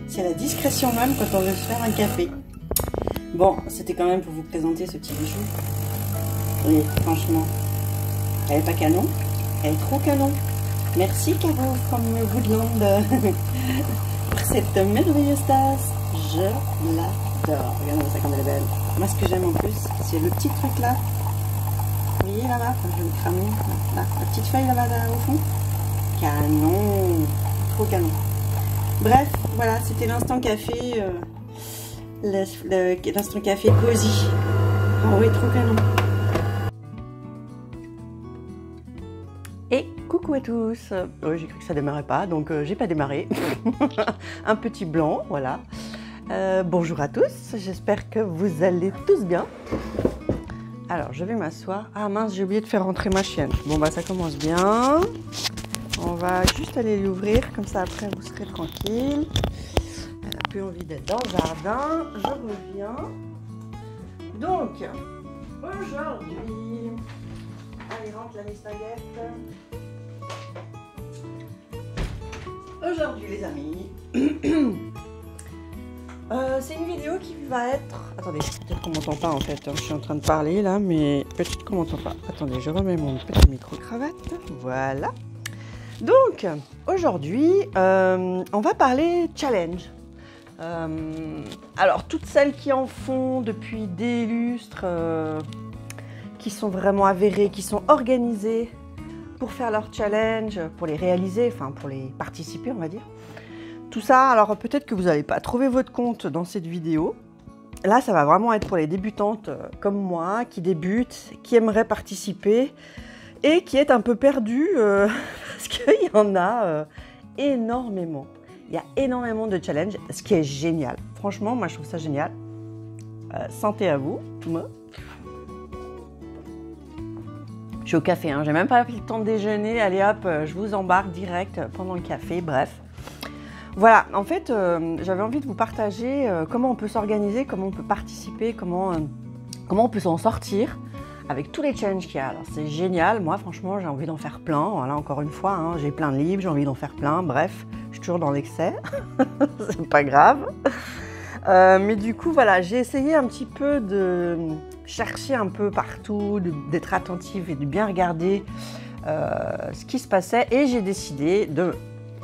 C'est la discrétion même quand on veut se faire un café. Bon, c'était quand même pour vous présenter ce petit bijou. Oui, franchement, elle est pas canon, elle est trop canon. Merci Caro from Woodland pour cette merveilleuse tasse. Je l'adore. Regardez ça comme elle est belle. Moi, ce que j'aime en plus, c'est le petit truc là. Vous voyez là-bas, je vais le cramer. Là, la petite feuille là-bas au fond. Canon, trop canon. Bref, voilà, c'était l'instant café, l'instant café cosy. Ah oui, trop canon. Et coucou à tous. J'ai cru que ça démarrait pas, donc j'ai pas démarré. Un petit blanc, voilà. Bonjour à tous, j'espère que vous allez tous bien. Alors, je vais m'asseoir. Ah mince, j'ai oublié de faire rentrer ma chienne. Bon bah ça commence bien. On va juste aller l'ouvrir, comme ça après vous serez tranquille. Elle n'a plus envie d'être dans le jardin. Je reviens. Donc, aujourd'hui... Allez, rentre la mistinguette. Aujourd'hui les amis, c'est une vidéo qui va être... Attendez, peut-être qu'on m'entend pas en fait. Je suis en train de parler là, mais peut-être qu'on m'entend pas. Attendez, je remets mon petit micro-cravate. Voilà. Donc, aujourd'hui, on va parler challenge. Alors, toutes celles qui en font depuis des lustres, qui sont vraiment avérées, qui sont organisées pour faire leur challenge, pour les réaliser, enfin pour les participer, on va dire. Tout ça, alors peut-être que vous n'allez pas trouver votre compte dans cette vidéo. Là, ça va vraiment être pour les débutantes comme moi, qui débutent, qui aimeraient participer et qui est un peu perdu parce qu'il y en a énormément. Il y a énormément de challenges, ce qui est génial. Franchement, moi, je trouve ça génial. Santé à vous. Je suis au café, hein. J'ai même pas pris le temps de déjeuner. Allez hop, je vous embarque direct pendant le café, bref. Voilà, en fait, j'avais envie de vous partager comment on peut s'organiser, comment on peut participer, comment on peut s'en sortir avec tous les challenges qu'il y a. Alors c'est génial, moi franchement j'ai envie d'en faire plein, voilà encore une fois, hein, j'ai plein de livres, j'ai envie d'en faire plein, bref, je suis toujours dans l'excès, c'est pas grave. Mais du coup voilà, j'ai essayé un petit peu de chercher un peu partout, d'être attentive et de bien regarder ce qui se passait et j'ai décidé de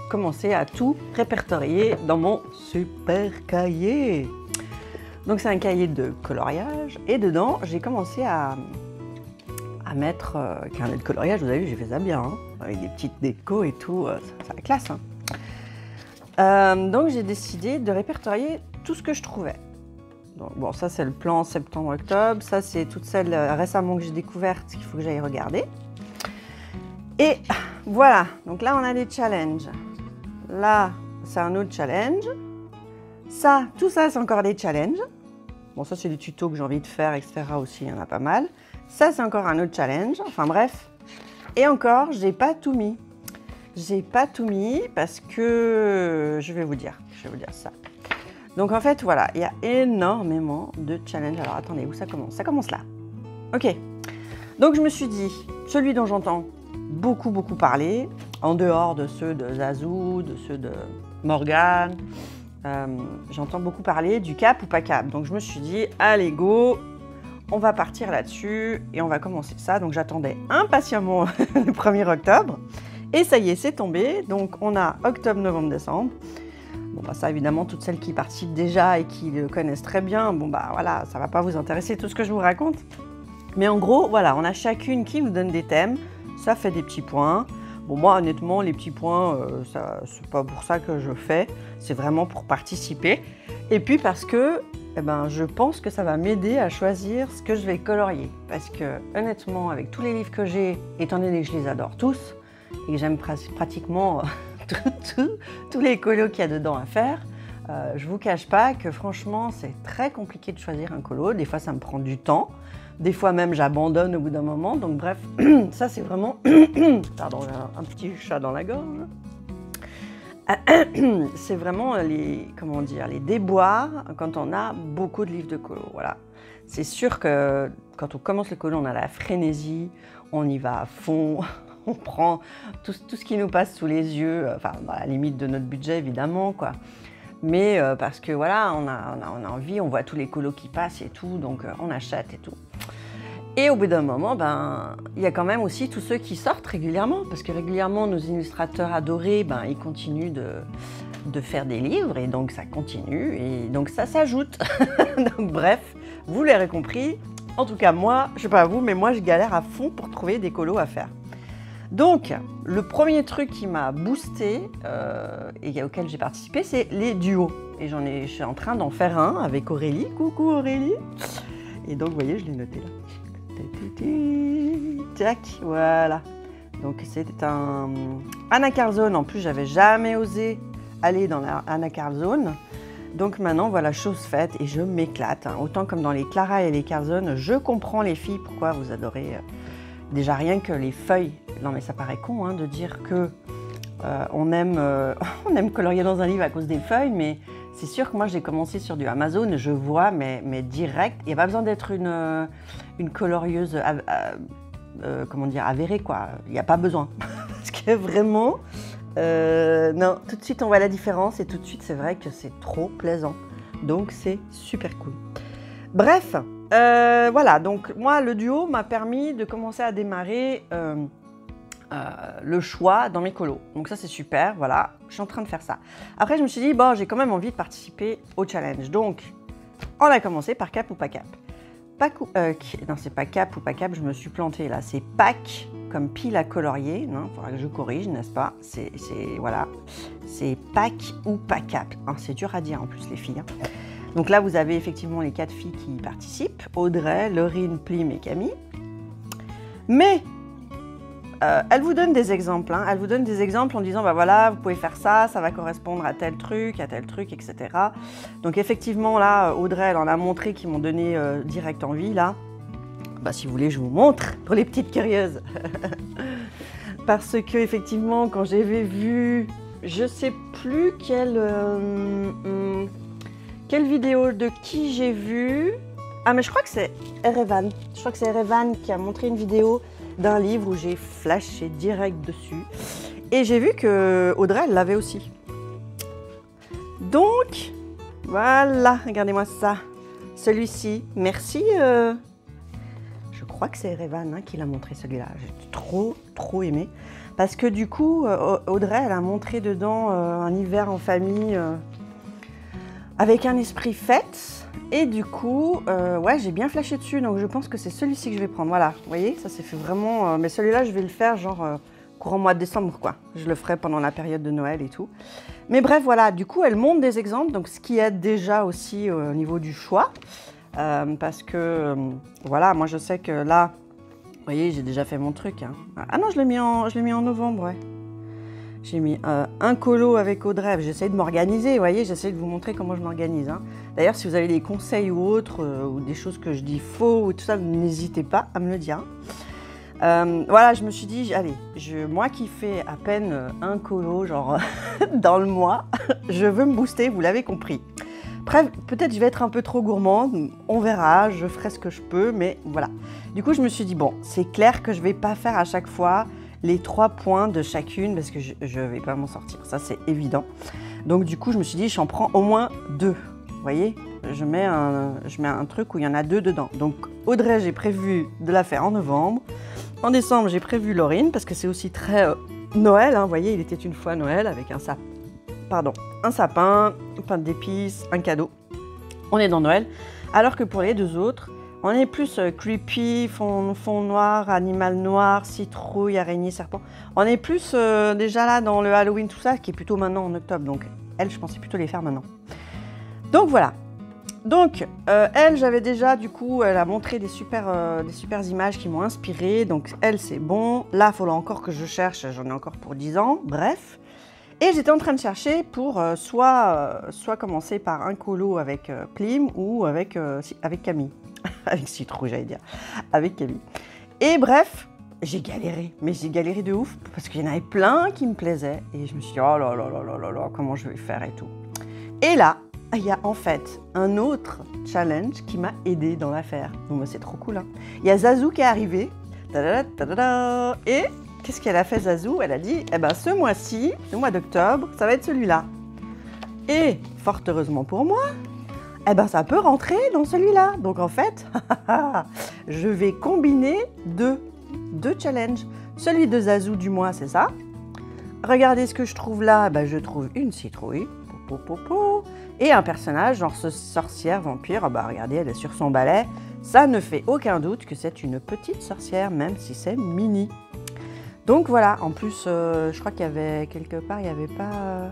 commencer à tout répertorier dans mon super cahier. Donc c'est un cahier de coloriage et dedans j'ai commencé à mettre carnet de coloriage, vous avez vu j'ai fait ça bien, hein, avec des petites décos et tout, c'est la classe. Hein. Donc j'ai décidé de répertorier tout ce que je trouvais. Donc, bon ça c'est le plan septembre-octobre, ça c'est toutes celles récemment que j'ai découvertes qu'il faut que j'aille regarder. Et voilà, donc là on a des challenges. Là c'est un autre challenge. Ça, tout ça c'est encore des challenges. Bon ça c'est des tutos que j'ai envie de faire, etc. aussi, il y en a pas mal. Ça, c'est encore un autre challenge. Enfin bref. Et encore, j'ai pas tout mis. J'ai pas tout mis parce que je vais vous dire ça. Donc en fait, voilà, il y a énormément de challenges. Alors attendez, où ça commence? Ça commence là. Ok. Donc je me suis dit, celui dont j'entends beaucoup parler, en dehors de ceux de Zazou, de ceux de Morgane, j'entends beaucoup parler du cap ou pas cap. Donc je me suis dit, allez go! On va partir là-dessus et on va commencer ça. Donc j'attendais impatiemment le 1er octobre. Et ça y est, c'est tombé. Donc on a octobre, novembre, décembre. Bon bah ça évidemment, toutes celles qui participent déjà et qui le connaissent très bien, bon bah voilà, ça va pas vous intéresser tout ce que je vous raconte. Mais en gros, voilà, on a chacune qui nous donne des thèmes. Ça fait des petits points. Bon moi honnêtement, les petits points, c'est pas pour ça que je fais. C'est vraiment pour participer. Et puis parce que eh ben, je pense que ça va m'aider à choisir ce que je vais colorier. Parce que honnêtement, avec tous les livres que j'ai, étant donné que je les adore tous, et que j'aime pratiquement tous les colos qu'il y a dedans à faire, je ne vous cache pas que franchement, c'est très compliqué de choisir un colo. Des fois, ça me prend du temps. Des fois même, j'abandonne au bout d'un moment. Donc bref, ça c'est vraiment... Pardon, j'ai un petit chat dans la gorge. C'est vraiment les déboires quand on a beaucoup de livres de colo. Voilà. C'est sûr que quand on commence le colo, on a la frénésie, on y va à fond, on prend tout ce qui nous passe sous les yeux, enfin à la limite de notre budget évidemment, quoi. mais parce que voilà, on a envie, on voit tous les colos qui passent et tout, donc on achète et tout. Et au bout d'un moment, ben, il y a quand même aussi tous ceux qui sortent régulièrement, parce que régulièrement, nos illustrateurs adorés, ben, ils continuent de faire des livres, et donc ça continue, et donc ça s'ajoute. Donc bref, vous l'aurez compris, en tout cas moi, je sais pas vous, mais moi je galère à fond pour trouver des colos à faire. Donc, le premier truc qui m'a boosté et auquel j'ai participé, c'est les duos. Et je suis en train d'en faire un avec Aurélie. Coucou Aurélie. Et donc, vous voyez, je l'ai noté là. Tac, voilà. Donc, c'est un Anacar Zone. En plus, j'avais jamais osé aller dans la Anacar Zone. Donc maintenant, voilà, chose faite et je m'éclate. Hein. Autant comme dans les Clara et les Carzone, je comprends les filles pourquoi vous adorez déjà rien que les feuilles. Non mais ça paraît con hein, de dire que on aime colorier dans un livre à cause des feuilles, mais c'est sûr que moi j'ai commencé sur du Amazon, je vois mais direct, il n'y a pas besoin d'être une colorieuse comment dire, avérée quoi, il n'y a pas besoin. Parce que vraiment, non, tout de suite on voit la différence et tout de suite c'est vrai que c'est trop plaisant. Donc c'est super cool. Bref, voilà, donc moi le duo m'a permis de commencer à démarrer le choix dans mes colos. Donc ça c'est super, voilà, je suis en train de faire ça. Après je me suis dit, bon j'ai quand même envie de participer au challenge. Donc on a commencé par cap ou pas cap. Non c'est pas cap ou pas cap, je me suis plantée là, c'est pack comme pile à colorier, il faudra que je corrige, n'est-ce pas? Voilà, c'est pack ou pas cap. C'est dur à dire en plus les filles. Hein. Donc là vous avez effectivement les 4 filles qui participent, Audrey, Laurine, Plim et Camille. Mais elle vous donne des exemples, hein. Elle vous donne des exemples en disant, bah voilà, vous pouvez faire ça, ça va correspondre à tel truc, etc. Donc effectivement, là, Audrey, elle en a montré qui m'ont donné direct envie, là. Bah si vous voulez, je vous montre, pour les petites curieuses. Parce que effectivement, quand j'avais vu, je sais plus quelle vidéo de qui j'ai vu. Ah mais je crois que c'est Erevan. Je crois que c'est Erevan qui a montré une vidéo d'un livre où j'ai flashé direct dessus. Et j'ai vu que Audrey, elle l'avait aussi. Donc, voilà, regardez-moi ça. Celui-ci, merci. Je crois que c'est Erevan hein, qui l'a montré celui-là. J'ai trop aimé. Parce que du coup, Audrey, elle a montré dedans un hiver en famille avec un esprit fête. Et du coup, ouais, j'ai bien flashé dessus, donc je pense que c'est celui-ci que je vais prendre. Voilà, vous voyez, ça s'est fait vraiment... mais celui-là, je vais le faire genre courant mois de décembre, quoi. Je le ferai pendant la période de Noël et tout. Mais bref, voilà, du coup, elle montre des exemples, donc ce qui aide déjà aussi au niveau du choix. Parce que, voilà, moi je sais que là, vous voyez, j'ai déjà fait mon truc. Hein. Ah non, je l'ai mis en novembre, ouais. J'ai mis un colo avec Audrey. J'essaie de m'organiser, vous voyez, j'essaie de vous montrer comment je m'organise. Hein. D'ailleurs, si vous avez des conseils ou autres, ou des choses que je dis faux, ou tout ça, n'hésitez pas à me le dire. Voilà, je me suis dit, allez, moi qui fais à peine un colo, genre dans le mois, je veux me booster, vous l'avez compris. Après, peut-être je vais être un peu trop gourmande, on verra, je ferai ce que je peux, mais voilà. Du coup, je me suis dit, bon, c'est clair que je ne vais pas faire à chaque fois les 3 points de chacune parce que je ne vais pas m'en sortir, ça c'est évident. Donc du coup, je me suis dit, j'en prends au moins 2. Vous voyez, je mets un truc où il y en a 2 dedans. Donc Audrey, j'ai prévu de la faire en novembre. En décembre, j'ai prévu Laurine parce que c'est aussi très Noël. Hein, vous voyez, il était une fois Noël avec un sapin, une pinte d'épices, un cadeau. On est dans Noël. Alors que pour les 2 autres, on est plus creepy, fond noir, animal noir, citrouille, araignée, serpent. On est plus déjà là dans le Halloween, tout ça, qui est plutôt maintenant en octobre. Donc, elle, je pensais plutôt les faire maintenant. Donc, voilà. Donc, elle, j'avais déjà, du coup, elle a montré des super images qui m'ont inspirée. Donc, elle, c'est bon. Là, il faudra encore que je cherche. J'en ai encore pour 10 ans. Bref. Et j'étais en train de chercher pour soit commencer par un colo avec Plim ou avec Camille. Avec Citrouille, j'allais dire. Avec Camille. Et bref, j'ai galéré. Mais j'ai galéré de ouf parce qu'il y en avait plein qui me plaisaient. Et je me suis dit, oh là là là là là là, comment je vais faire et tout. Et là, il y a en fait un autre challenge qui m'a aidé dans l'affaire. Donc c'est trop cool. Hein. Il y a Zazou qui est arrivé. Et qu'est-ce qu'elle a fait, Zazou? Elle a dit, eh ben ce mois-ci, le mois d'octobre, ça va être celui-là. Et fort heureusement pour moi, eh ben ça peut rentrer dans celui-là. Donc en fait, je vais combiner deux challenges. Celui de Zazu du mois, c'est ça. Regardez ce que je trouve là. Ben, je trouve une citrouille. Et un personnage, genre sorcière, vampire. Ben, regardez, elle est sur son balai. Ça ne fait aucun doute que c'est une petite sorcière, même si c'est mini. Donc voilà, en plus, je crois qu'il y avait quelque part, il n'y avait pas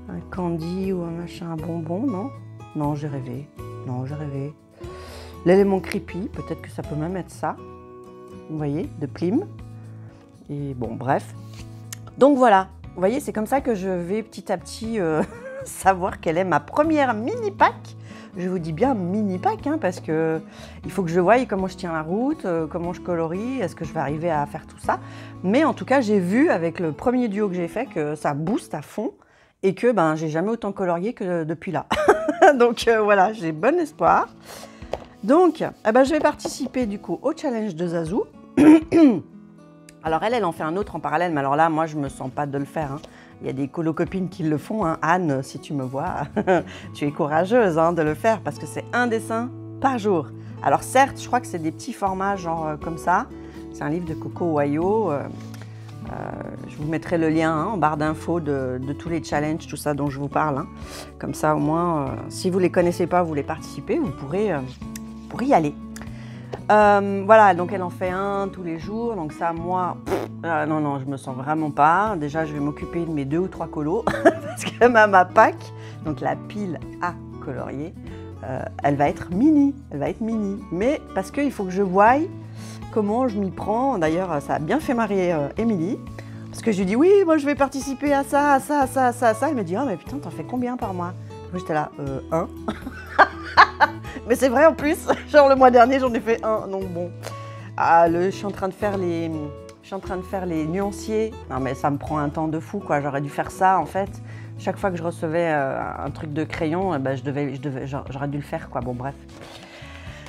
un candy ou un machin, un bonbon, non? Non, j'ai rêvé. Non, j'ai rêvé. L'élément creepy, peut-être que ça peut même être ça. Vous voyez, de Plim. Et bon, bref. Donc voilà, vous voyez, c'est comme ça que je vais petit à petit savoir quelle est ma première mini-pack. Je vous dis bien mini-pack, hein, parce que il faut que je voie comment je tiens la route, comment je colorie, est-ce que je vais arriver à faire tout ça. Mais en tout cas, j'ai vu avec le premier duo que j'ai fait que ça booste à fond et que ben, j'ai jamais autant colorié que depuis là. Donc voilà, j'ai bon espoir. Donc, eh ben, je vais participer du coup au challenge de Zazu. Alors elle en fait un autre en parallèle, mais alors là, moi, je me sens pas de le faire, hein. Il y a des colo-copines qui le font, hein. Anne, si tu me vois, tu es courageuse, hein, de le faire parce que c'est un dessin par jour. Alors certes, je crois que c'est des petits formats genre comme ça. C'est un livre de Coco Wayo. Je vous mettrai le lien, hein, en barre d'infos de tous les challenges, tout ça dont je vous parle, hein. Comme ça, au moins, si vous ne les connaissez pas, vous voulez participer, vous pourrez y aller. Voilà, donc elle en fait un tous les jours. Donc ça, moi, non, je me sens vraiment pas. Déjà, je vais m'occuper de mes 2 ou 3 colos parce que ma pack, donc la pile à colorier, elle va être mini. Elle va être mini. Mais parce qu'il faut que je voie comment je m'y prends. D'ailleurs, ça a bien fait marrer Émilie. Parce que je lui dis, oui, moi je vais participer à ça, à ça, à ça, à ça, à ça. Elle me dit, oh, mais putain, t'en fais combien par mois? Moi, j'étais là, 1. Mais c'est vrai en plus, genre le mois dernier, j'en ai fait 1. Donc bon, je suis en train de faire les nuanciers. Non, mais ça me prend un temps de fou, quoi. J'aurais dû faire ça, en fait. Chaque fois que je recevais un truc de crayon, ben, j'aurais dû le faire, quoi. Bon, bref.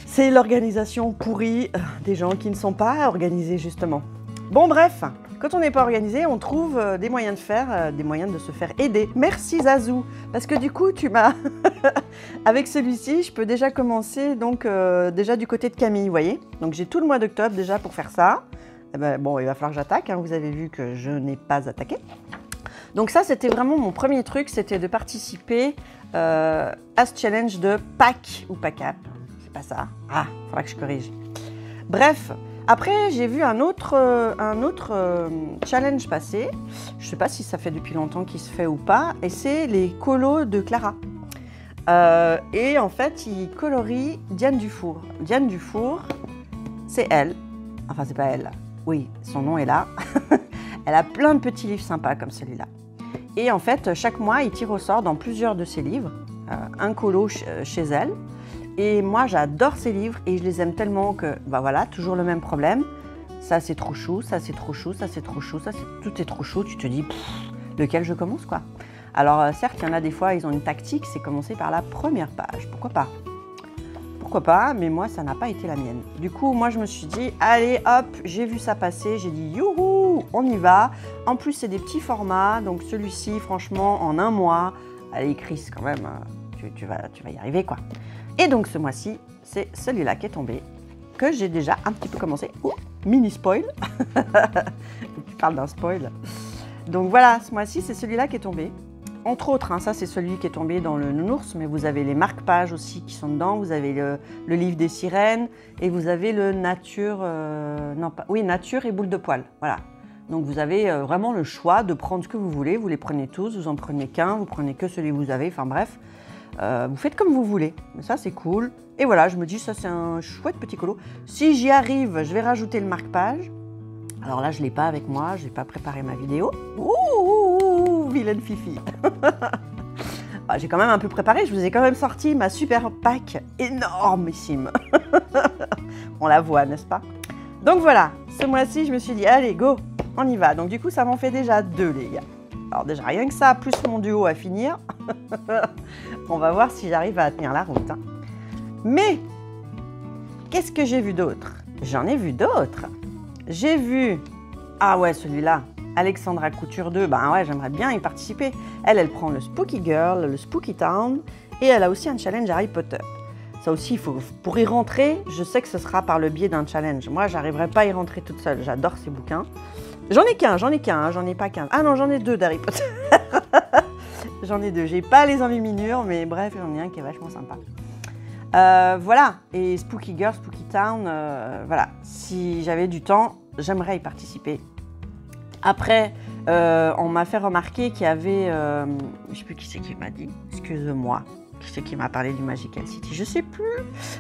C'est l'organisation pourrie des gens qui ne sont pas organisés, justement. Bon, bref, quand on n'est pas organisé, on trouve des moyens de faire, des moyens de se faire aider. Merci Zazu, parce que du coup, tu m'as... Avec celui-ci, je peux déjà commencer, donc déjà du côté de Camille, vous voyez. Donc j'ai tout le mois d'octobre déjà pour faire ça. Eh ben, bon, il va falloir que j'attaque, hein. Vous avez vu que je n'ai pas attaqué. Donc ça, c'était vraiment mon premier truc, c'était de participer à ce challenge de pack ou pack-up. C'est pas ça. Ah, il faudra que je corrige. Bref, après, j'ai vu un autre challenge passer. Je ne sais pas si ça fait depuis longtemps qu'il se fait ou pas. Et c'est les colos de Clara. Et en fait, il colorie Diane Dufour. Diane Dufour, c'est elle. Enfin, c'est pas elle. Oui, son nom est là. Elle a plein de petits livres sympas comme celui-là. Et en fait, chaque mois, il tire au sort dans plusieurs de ses livres un colo chez elle. Et moi, j'adore ces livres et je les aime tellement que, bah voilà, toujours le même problème. Ça, c'est trop chou, ça, c'est trop chou, ça, c'est trop chou, tout est trop chou. Tu te dis, lequel je commence, quoi. Alors, certes, il y en a des fois, ils ont une tactique, c'est commencer par la première page. Pourquoi pas? Pourquoi pas, mais moi, ça n'a pas été la mienne. Du coup, moi, je me suis dit, allez, hop, j'ai vu ça passer, j'ai dit, youhou, on y va. En plus, c'est des petits formats, donc celui-ci, franchement, en un mois, allez, Chris, quand même, tu vas y arriver, quoi. Et donc ce mois-ci, c'est celui-là qui est tombé, que j'ai déjà un petit peu commencé. Oh, mini spoil. Tu parles d'un spoil. Donc voilà, ce mois-ci, c'est celui-là qui est tombé. Entre autres, hein, ça c'est celui qui est tombé dans le nounours, mais vous avez les marque-pages aussi qui sont dedans. Vous avez le livre des sirènes et vous avez le nature, nature et boule de poil. Voilà. Donc vous avez vraiment le choix de prendre ce que vous voulez. Vous les prenez tous, vous en prenez qu'un, vous prenez que celui que vous avez. Enfin bref. Vous faites comme vous voulez, mais ça c'est cool. Et voilà, je me dis ça c'est un chouette petit colo. Si j'y arrive, je vais rajouter le marque-page. Alors là, je ne l'ai pas avec moi, je n'ai pas préparé ma vidéo. Ouh, vilaine fifi. J'ai quand même un peu préparé, je vous ai quand même sorti ma super pack énormissime. On la voit, n'est-ce pas? Donc voilà, ce mois-ci, je me suis dit, allez, go, on y va. Donc du coup, ça m'en fait déjà 2, les gars. Alors déjà, rien que ça, plus mon duo à finir. On va voir si j'arrive à tenir la route, hein. Mais, qu'est-ce que j'ai vu d'autre? J'en ai vu d'autres. J'ai vu... Ah ouais, celui-là. Alexandra Couture 2, ben ouais, j'aimerais bien y participer. Elle prend le Spooky Girl, le Spooky Town, et elle a aussi un challenge Harry Potter. Ça aussi, pour y rentrer, je sais que ce sera par le biais d'un challenge. Moi, j'arriverai pas à y rentrer toute seule. J'adore ces bouquins. J'en ai qu'un, j'en ai pas 15. Ah non, j'en ai 2 d'Harry Potter. J'en ai 2. J'ai pas les enluminures, mais bref, j'en ai un qui est vachement sympa. Voilà. Et Spooky Girl, Spooky Town, voilà. Si j'avais du temps, j'aimerais y participer. Après, on m'a fait remarquer qu'il y avait... je ne sais plus qui c'est qui m'a dit. Excuse-moi. Qui c'est qui m'a parlé du Magical City? Je ne sais plus.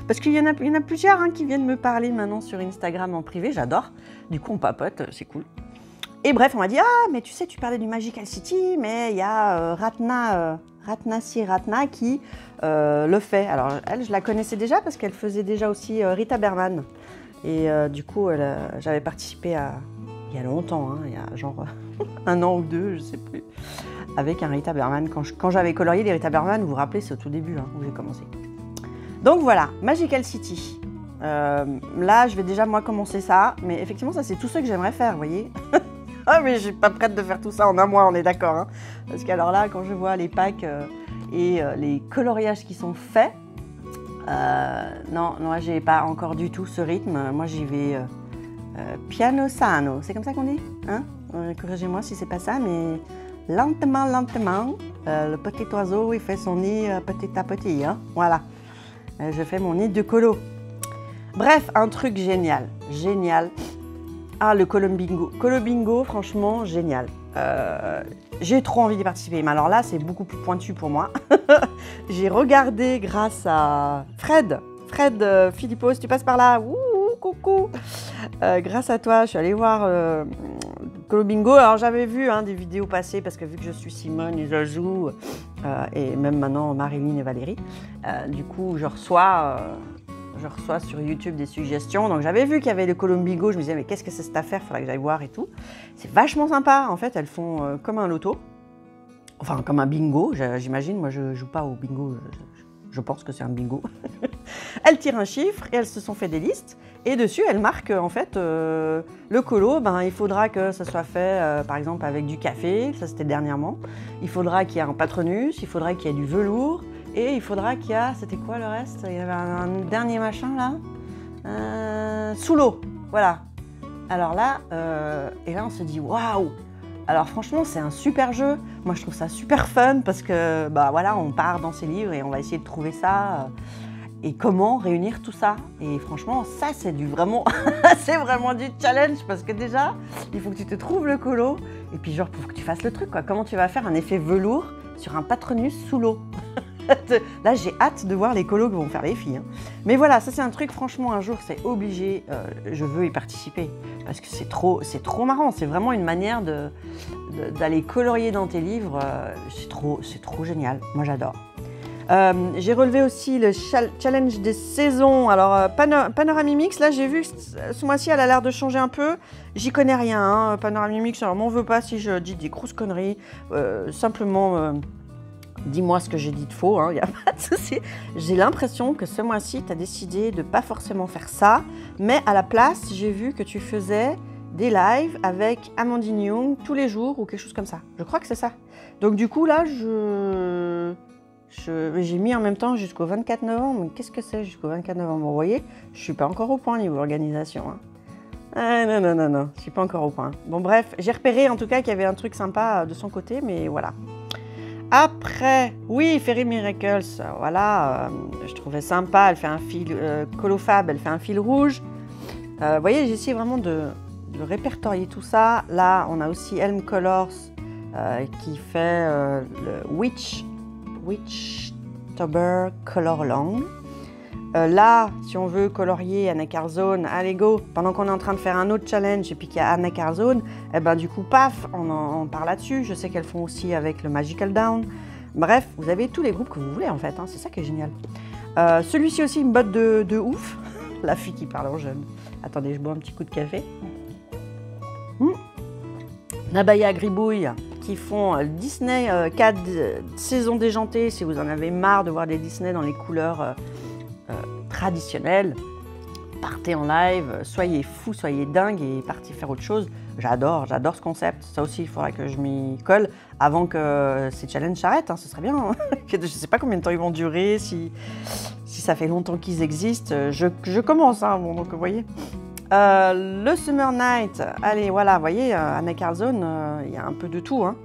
Parce qu'il y en a plusieurs qui viennent me parler maintenant sur Instagram en privé. J'adore. Du coup, on papote. C'est cool. Et bref, on m'a dit « Ah, mais tu sais, tu parlais du Magical City, mais il y a Ratna qui le fait. » Alors, elle, je la connaissais déjà parce qu'elle faisait déjà aussi Rita Berman. Et du coup, j'avais participé il y a longtemps, il y a genre 1 an ou 2, je ne sais plus, avec un Rita Berman. Quand j'avais colorié les Rita Berman, vous vous rappelez, c'est au tout début où j'ai commencé. Donc voilà, Magical City. Là, je vais déjà moi commencer ça, mais effectivement, ça c'est tout ce que j'aimerais faire, vous voyez. Ah, mais je suis pas prête de faire tout ça en un mois, on est d'accord. Hein. Parce qu'alors là, quand je vois les packs et les coloriages qui sont faits, non, moi j'ai pas encore du tout ce rythme. Moi j'y vais piano sano, c'est comme ça qu'on dit, hein? Corrigez-moi si c'est pas ça, mais lentement, lentement, le petit oiseau il fait son nid petit à petit, hein? Voilà. Je fais mon nid de colo. Bref, un truc génial, génial. Ah, le Colo Bingo. Colo Bingo, franchement, génial. J'ai trop envie d'y participer. Mais alors là, c'est beaucoup plus pointu pour moi. J'ai regardé grâce à Fred. Fred Philippot, si tu passes par là, ouh, coucou. Grâce à toi, je suis allée voir Colo Bingo. Alors j'avais vu des vidéos passées parce que vu que je suis Simone et Zazou, et même maintenant Marilyn et Valérie, du coup je reçois sur YouTube des suggestions. Donc j'avais vu qu'il y avait le Colo Bingo, je me disais mais qu'est-ce que c'est cette affaire, il faudrait que j'aille voir et tout. C'est vachement sympa, en fait elles font comme un loto, enfin comme un bingo, j'imagine, moi je joue pas au bingo, je pense que c'est un bingo. Elles tirent un chiffre et elles se sont fait des listes et dessus elles marquent en fait le colo, il faudra que ça soit fait par exemple avec du café, ça c'était dernièrement, il faudra qu'il y ait un patronus, il faudra qu'il y ait du velours, et il faudra qu'il y a, c'était quoi le reste? Il y avait un dernier machin là, sous l'eau, voilà. Alors là, et là on se dit waouh! Alors franchement c'est un super jeu, moi je trouve ça super fun parce que voilà, on part dans ces livres et on va essayer de trouver ça et comment réunir tout ça. Et franchement ça c'est vraiment, c'est vraiment du challenge parce que déjà il faut que tu te trouves le colo et puis genre pour que tu fasses le truc quoi, comment tu vas faire un effet velours sur un patronus sous l'eau. Là, j'ai hâte de voir les colos que vont faire les filles. Hein. Mais voilà, ça c'est un truc, franchement, un jour, c'est obligé. Je veux y participer parce que c'est trop marrant. C'est vraiment une manière d'aller colorier dans tes livres. C'est trop génial. Moi, j'adore. J'ai relevé aussi le challenge des saisons. Alors, Panoramimix, là, j'ai vu que ce mois-ci, elle a l'air de changer un peu. J'y connais rien. Hein. Panoramimix, alors m'en veux pas si je dis des grosses conneries. Simplement... dis-moi ce que j'ai dit de faux, il n'y a pas de souci. J'ai l'impression que ce mois-ci, tu as décidé de ne pas forcément faire ça, mais à la place, j'ai vu que tu faisais des lives avec Amandine Young tous les jours ou quelque chose comme ça. Je crois que c'est ça. Donc du coup, là, j'ai mis en même temps jusqu'au 24 novembre. Mais qu'est-ce que c'est jusqu'au 24 novembre? Vous voyez, je ne suis pas encore au point niveau organisation. Hein. Ah, non, je ne suis pas encore au point. Bon bref, j'ai repéré en tout cas qu'il y avait un truc sympa de son côté, mais voilà. Après, oui, Fairy Miracles, voilà, je trouvais sympa, elle fait un fil Colofab, elle fait un fil rouge. Vous voyez, j'ai essayé vraiment de répertorier tout ça. Là, on a aussi Elm Colors qui fait le Witchtober Color Long. Là, si on veut colorier Anna Carzone, allez go, pendant qu'on est en train de faire un autre challenge et puis qu'il y a Anna Carzone, du coup, paf, on part là-dessus. Je sais qu'elles font aussi avec le Magical Down. Bref, vous avez tous les groupes que vous voulez en fait, c'est ça qui est génial. Celui-ci aussi, une botte de ouf. La fille qui parle en jeune. Attendez, je bois un petit coup de café. Nabaya Gribouille, qui font Disney 4 saisons déjantées, si vous en avez marre de voir des Disney dans les couleurs traditionnelles, partez en live, soyez fous, soyez dingues et partez faire autre chose. J'adore ce concept. Ça aussi, il faudra que je m'y colle avant que ces challenges s'arrêtent. Hein, ce serait bien. Hein. Je ne sais pas combien de temps ils vont durer, si ça fait longtemps qu'ils existent. Je commence, hein, bon, donc vous voyez. Le Summer Night, allez, voilà, vous voyez, Anna Carlzone, il y a un peu de tout. Hein.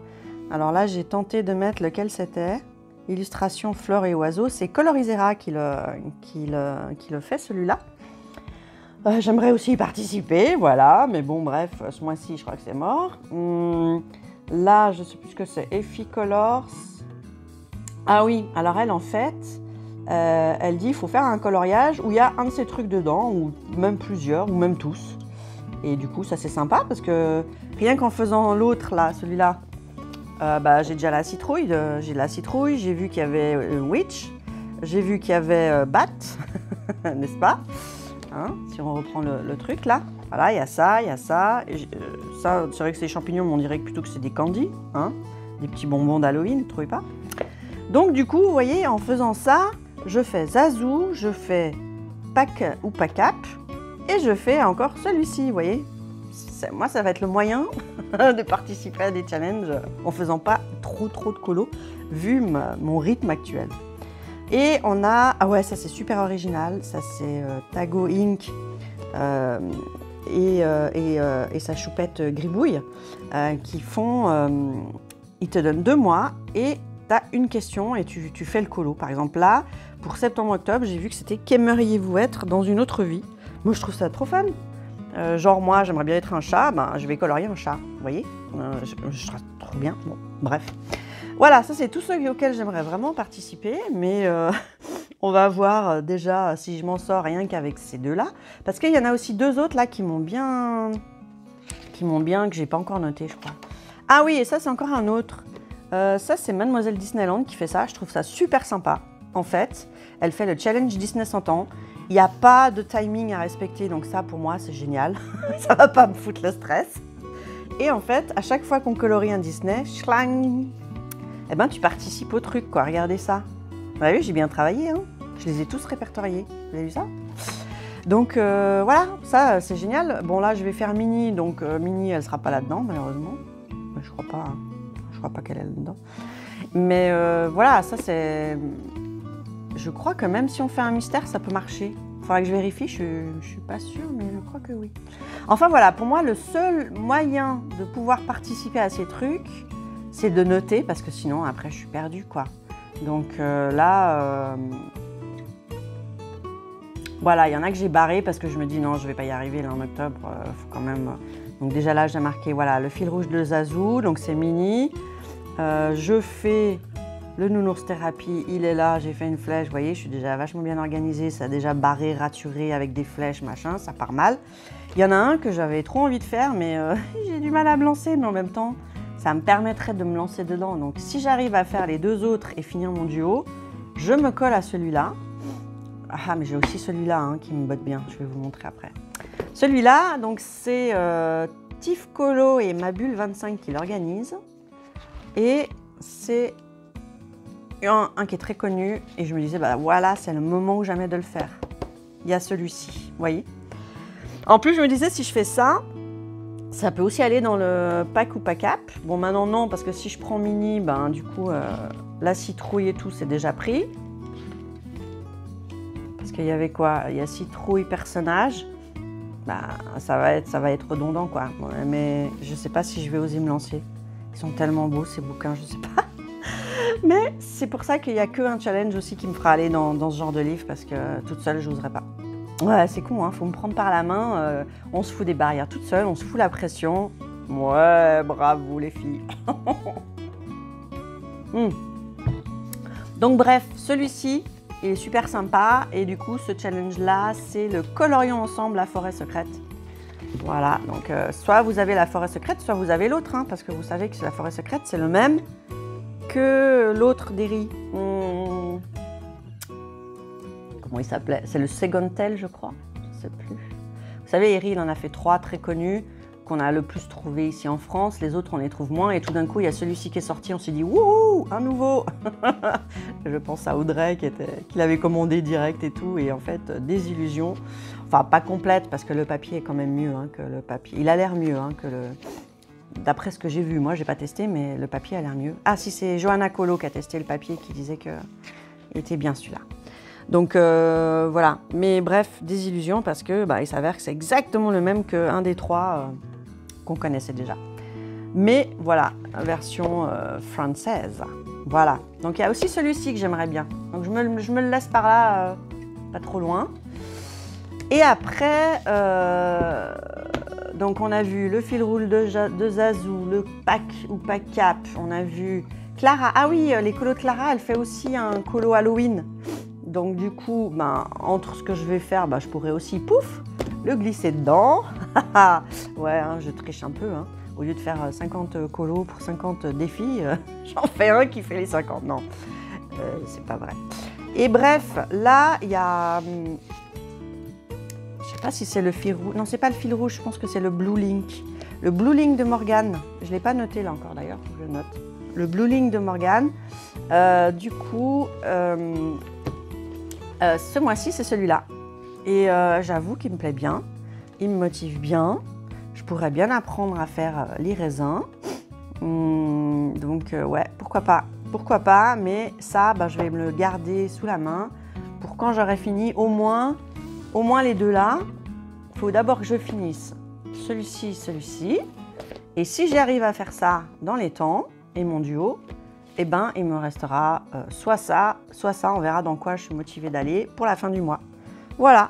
Alors là, j'ai tenté de mettre lequel c'était. Illustration fleurs et oiseaux. C'est Colorisera qui le fait, celui-là. J'aimerais aussi y participer, voilà, mais bon, bref, ce mois-ci, je crois que c'est mort. Là, je ne sais plus ce que c'est, Effie Colors. Ah oui, alors elle, en fait, elle dit qu'il faut faire un coloriage où il y a un de ces trucs dedans, ou même plusieurs, ou même tous. Et du coup, ça, c'est sympa, parce que rien qu'en faisant l'autre, là, celui-là, j'ai déjà la citrouille, j'ai vu qu'il y avait Witch, j'ai vu qu'il y avait Bat, n'est-ce pas? Hein, si on reprend le truc là, voilà, il y a ça, il y a ça. Ça, c'est vrai que c'est des champignons, mais on dirait plutôt que c'est des candies, hein, des petits bonbons d'Halloween, vous ne trouvez pas? Donc du coup, vous voyez, en faisant ça, je fais Zazou, je fais Pack ou Pack-Up, et je fais encore celui-ci, vous voyez? Moi, ça va être le moyen de participer à des challenges en faisant pas trop de colo, vu mon rythme actuel. Et on a, ah ouais, ça c'est super original, ça c'est Tago Inc. Et sa choupette Gribouille qui font, ils te donnent 2 mois et tu as une question et tu fais le colo. Par exemple là, pour septembre-octobre, j'ai vu que c'était qu'aimeriez-vous être dans une autre vie? Moi je trouve ça trop fun. Genre moi j'aimerais bien être un chat, ben, je vais colorier un chat, vous voyez, je serais trop bien, bon, bref. Voilà, ça c'est tous ceux auxquels j'aimerais vraiment participer, mais on va voir déjà si je m'en sors rien qu'avec ces deux-là. Parce qu'il y en a aussi 2 autres là qui m'ont bien, que j'ai pas encore noté, je crois. Ah oui, et ça c'est encore un autre. Ça c'est Mademoiselle Disneyland qui fait ça, je trouve ça super sympa. En fait, elle fait le challenge Disney 100 ans. Il n'y a pas de timing à respecter, donc ça pour moi c'est génial. Ça va pas me foutre le stress. Et en fait, à chaque fois qu'on colorie un Disney, schlang, eh ben, tu participes au truc, quoi. Regardez ça. Vous avez vu, j'ai bien travaillé, hein. Je les ai tous répertoriés. Vous avez vu ça? Donc, voilà, ça, c'est génial. Bon, là, je vais faire Minnie. Donc, Minnie, elle sera pas là-dedans, malheureusement. Je crois pas qu'elle est là-dedans. Mais voilà, ça, c'est... Je crois que même si on fait un mystère, ça peut marcher. Il faudra que je vérifie, je suis pas sûre, mais je crois que oui. Enfin, voilà, pour moi, le seul moyen de pouvoir participer à ces trucs, c'est de noter, parce que sinon, après, je suis perdue, quoi. Donc là, voilà, il y en a que j'ai barré parce que je me dis, non, je vais pas y arriver, là, en octobre, faut quand même... Donc déjà là, j'ai marqué, voilà, le fil rouge de Zazou, donc c'est Minnie. Je fais le nounours thérapie, il est là, j'ai fait une flèche, vous voyez, je suis déjà vachement bien organisée, ça a déjà barré, raturé avec des flèches, machin, ça part mal. Il y en a un que j'avais trop envie de faire, mais j'ai du mal à me lancer, mais en même temps, ça me permettrait de me lancer dedans. Donc si j'arrive à faire les 2 autres et finir mon duo, je me colle à celui-là. Ah, mais j'ai aussi celui-là hein, qui me botte bien, je vais vous montrer après. Celui-là, donc c'est Tif Colo et Mabule 25 qui l'organisent. Et c'est un qui est très connu. Et je me disais, bah voilà, c'est le moment ou jamais de le faire. Il y a celui-ci, vous voyez. En plus, je me disais, si je fais ça, ça peut aussi aller dans le pack ou pack-up. Bon, maintenant, non, parce que si je prends Minnie, ben, du coup, la citrouille et tout, c'est déjà pris. Parce qu'il y avait quoi? Il y a citrouille, personnage. Ben, ça va être redondant, quoi. Mais je sais pas si je vais oser me lancer. Ils sont tellement beaux, ces bouquins, je sais pas. Mais c'est pour ça qu'il n'y a qu'un challenge aussi qui me fera aller dans ce genre de livre, parce que toute seule, je n'oserais pas. Ouais, c'est con, hein, faut me prendre par la main, on se fout des barrières toute seule, on se fout la pression. Ouais, bravo les filles. Donc bref, celui-ci, il est super sympa et du coup, ce challenge-là, c'est le colorions ensemble la forêt secrète. Voilà, donc soit vous avez la forêt secrète, soit vous avez l'autre, hein, parce que vous savez que la forêt secrète, c'est le même que l'autre des riz. Comment il s'appelait? C'est le Segontel, je crois. Je ne sais plus. Vous savez, Eri, il en a fait 3 très connus, qu'on a le plus trouvé ici en France. Les autres, on les trouve moins. Et tout d'un coup, il y a celui-ci qui est sorti. On s'est dit, wouhou, un nouveau. Je pense à Audrey qui l'avait commandé direct et tout. Et en fait, désillusion. Enfin, pas complète parce que le papier est quand même mieux hein, que le papier. Il a l'air mieux hein, que le... D'après ce que j'ai vu, moi, j'ai pas testé, mais le papier a l'air mieux. Ah, si, c'est Johanna Colo qui a testé le papier, qui disait qu'il était bien celui-là. Donc voilà, mais bref, désillusion parce que il s'avère que c'est exactement le même qu'un des trois qu'on connaissait déjà. Mais voilà, version française. Voilà, donc il y a aussi celui-ci que j'aimerais bien. Donc je me le laisse par là, pas trop loin. Et après, donc on a vu le fil roule de Zazou, le pack ou pack cap, on a vu Clara. Ah oui, les colos de Clara, elle fait aussi un colo Halloween. Donc du coup, entre ce que je vais faire, je pourrais aussi, pouf, le glisser dedans. Ouais, hein, je triche un peu. Hein. Au lieu de faire 50 colos pour 50 défis, j'en fais un qui fait les 50. Non, c'est pas vrai. Et bref, là, il y a... je sais pas si c'est le fil rouge. Non, c'est pas le fil rouge, je pense que c'est le Blue Link. Le Blue Link de Morgane. Je ne l'ai pas noté là encore d'ailleurs, faut que je le note. Le Blue Link de Morgane. Du coup... ce mois-ci, c'est celui-là. Et j'avoue qu'il me plaît bien. Il me motive bien. Je pourrais bien apprendre à faire l'iraisins. Donc, ouais, pourquoi pas. Pourquoi pas, mais ça, je vais me le garder sous la main pour quand j'aurai fini au moins les deux là. Il faut d'abord que je finisse celui-ci, celui-ci. Et si j'arrive à faire ça dans les temps, et mon duo, eh ben, il me restera soit ça, on verra dans quoi je suis motivée d'aller pour la fin du mois. Voilà,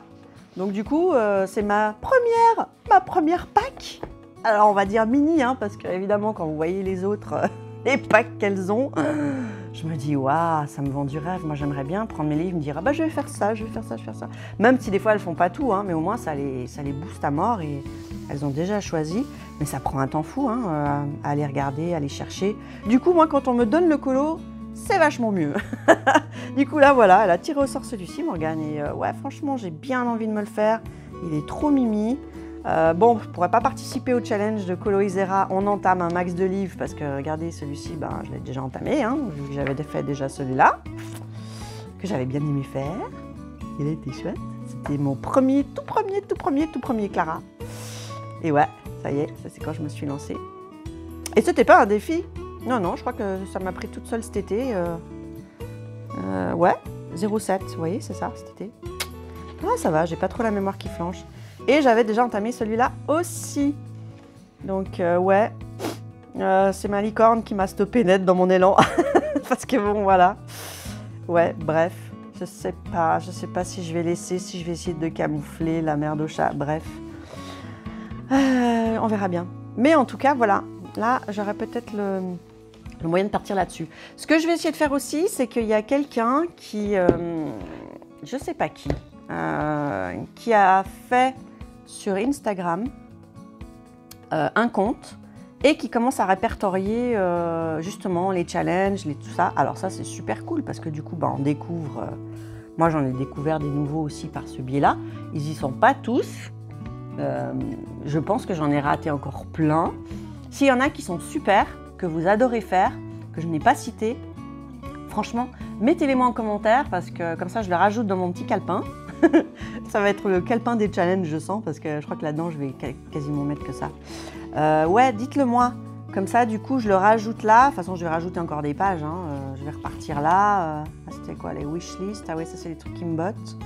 donc du coup, c'est ma première pack. Alors, on va dire mini, hein, parce qu'évidemment, quand vous voyez les autres, les packs qu'elles ont, je me dis, waouh, ça me vend du rêve. Moi, j'aimerais bien prendre mes livres, me dire, je vais faire ça, je vais faire ça, je vais faire ça. Même si des fois, elles font pas tout, hein, mais au moins, ça les booste à mort et elles ont déjà choisi. Mais ça prend un temps fou hein, à aller regarder, à aller chercher. Du coup, moi, quand on me donne le colo, c'est vachement mieux. Du coup, là, voilà, elle a tiré au sort celui-ci, Morgane. Et ouais, franchement, j'ai bien envie de me le faire. Il est trop mimi. Bon, je ne pourrais pas participer au challenge de Colo Isera. On entame un max de livres parce que, regardez, celui-ci, je l'ai déjà entamé. Hein, vu que j'avais fait déjà celui-là, que j'avais bien aimé faire. Il était chouette. C'était mon tout premier Clara. Et ouais. Ça y est, ça c'est quand je me suis lancée. Et c'était pas un défi. Non, je crois que ça m'a pris toute seule cet été. Ouais, 0,7, vous voyez, c'est ça, cet été. Ah, ça va, j'ai pas trop la mémoire qui flanche. Et j'avais déjà entamé celui-là aussi. Donc, ouais, c'est ma licorne qui m'a stoppé net dans mon élan. Parce que bon, voilà. Ouais, bref, je sais pas si je vais laisser, si je vais essayer de camoufler la merde au chat, bref. On verra bien. Mais en tout cas, voilà. Là, j'aurai peut-être le moyen de partir là-dessus. Ce que je vais essayer de faire aussi, c'est qu'il y a quelqu'un qui, je sais pas qui a fait sur Instagram un compte et qui commence à répertorier justement les challenges, tout ça. Alors ça, c'est super cool parce que du coup, on découvre... moi, j'en ai découvert des nouveaux aussi par ce biais-là. Ils y sont pas tous. Je pense que j'en ai raté encore plein. S'il y en a qui sont super, que vous adorez faire, que je n'ai pas cité, franchement, mettez-les-moi en commentaire parce que comme ça, je les rajoute dans mon petit calepin. Ça va être le calepin des challenges, je sens, parce que je crois que là-dedans, je vais quasiment mettre que ça. Ouais, dites-le moi. Comme ça, du coup, je le rajoute là. De toute façon, je vais rajouter encore des pages. Hein. Je vais repartir là. C'était quoi, les wishlist? Ah oui, ça, c'est les trucs qui me bottent.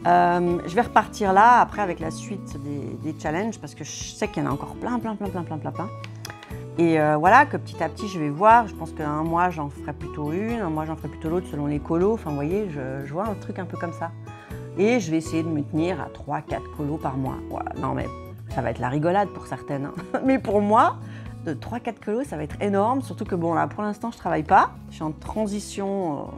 Je vais repartir là, après, avec la suite des challenges, parce que je sais qu'il y en a encore plein. Et voilà, que petit à petit, je vais voir. Je pense qu'un mois, j'en ferai plutôt une, un mois, j'en ferai plutôt l'autre, selon les colos. Enfin, vous voyez, je vois un truc un peu comme ça. Et je vais essayer de me tenir à 3-4 colos par mois. Voilà. Non, mais ça va être la rigolade pour certaines. Hein. Mais pour moi, de 3-4 colos, ça va être énorme. Surtout que, bon, là, pour l'instant, je ne travaille pas. Je suis en transition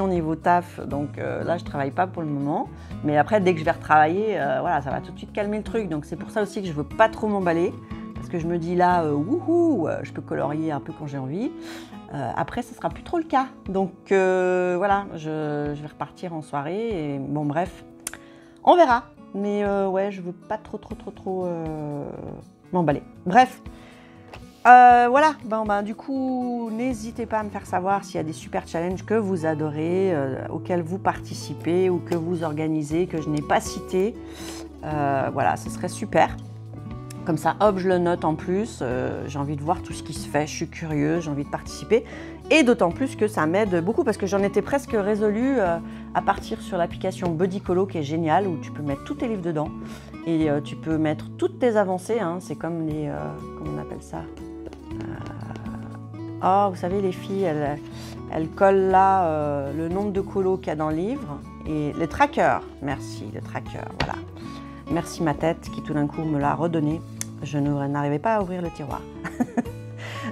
niveau taf. Donc là, je ne travaille pas pour le moment. Mais après, dès que je vais retravailler, voilà, ça va tout de suite calmer le truc. Donc c'est pour ça aussi que je ne veux pas trop m'emballer. Parce que je me dis là, wouhou, je peux colorier un peu quand j'ai envie. Après, ce ne sera plus trop le cas. Donc voilà, je vais repartir en soirée. Et bon, bref, on verra. Mais ouais, je veux pas trop m'emballer. Bref, voilà. Du coup, n'hésitez pas à me faire savoir s'il y a des super challenges que vous adorez, auxquels vous participez ou que vous organisez, que je n'ai pas cité. Voilà, ce serait super. Comme ça, hop, je le note en plus. J'ai envie de voir tout ce qui se fait. Je suis curieuse, j'ai envie de participer. Et d'autant plus que ça m'aide beaucoup parce que j'en étais presque résolue à partir sur l'application Bodycolo qui est géniale où tu peux mettre tous tes livres dedans et tu peux mettre toutes tes avancées. Hein. C'est comme les... comment on appelle ça Oh, vous savez, les filles, elles collent là le nombre de colos qu'il y a dans le livre. Et les trackers, merci, le tracker, voilà. Merci ma tête qui tout d'un coup me l'a redonné. Je n'arrivais pas à ouvrir le tiroir.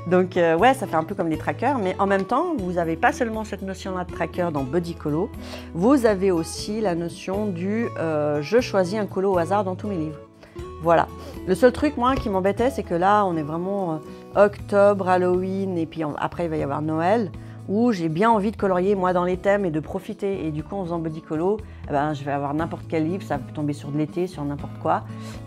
Donc ouais, ça fait un peu comme les trackers, mais en même temps, vous n'avez pas seulement cette notion-là de tracker dans Bodycolo, vous avez aussi la notion du je choisis un colo au hasard dans tous mes livres. Voilà. Le seul truc, moi, qui m'embêtait, c'est que là, on est vraiment octobre, Halloween, et puis après, il va y avoir Noël, où j'ai bien envie de colorier, moi, dans les thèmes et de profiter. Et du coup, en faisant Bodycolo, je vais avoir n'importe quel livre, ça peut tomber sur de l'été, sur n'importe quoi.